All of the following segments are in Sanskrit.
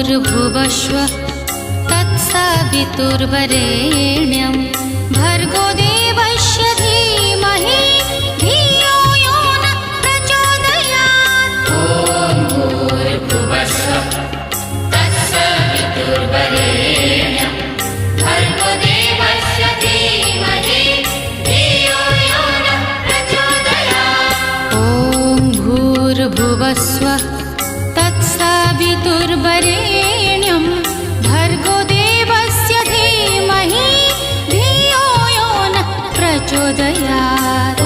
भूर्भुवस्वः तत्सवितुर्वरेण्यं भर्गो देवस्य धीमहि धियो यो नः प्रचोदयात्। ॐ भूर्भुवस्वः तत्सवितुर्वरेण्यं भर्गो देवस्य धीमहि धियो यो नः प्रचोदयात्। ॐ भूर्भुवस्वः तत्सवितुर्वरेण्यं भर्गो देवस्य धीमहि धियो यो नः प्रचोदयात्। ॐ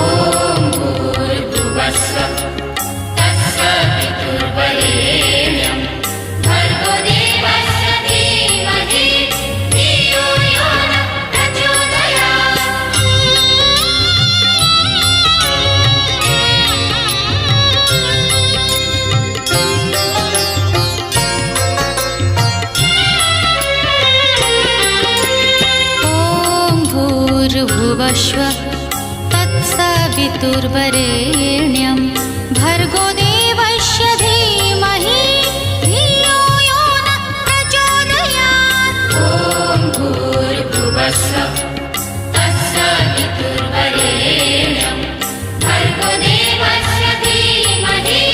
भूर्भुवस्वः तत्सवितुर्वरेण्यं भर्गो देवस्य धीमहि धियो यो नः प्रचोदयात्। भूर्भुवस्वः तत्सवितुर्वरेण्यं भर्गो देवस्य धीमहि धियो यो नः प्रचोदयात्। ॐ भूर्भुवस्वः तत्सवितुर्वरेण्यं भर्गो देवस्य धीमहि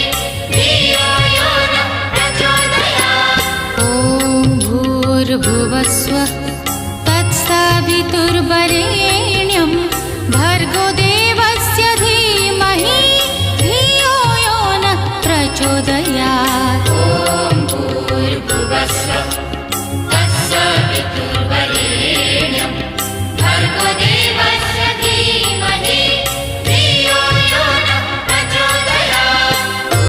धियो यो नः प्रचोदयात्। ॐ भूर्भुवस्वः तत्सवितुर्वरेण्यं भर्गो देवस्य धीमहि धियो यो नः प्रचोदयात्।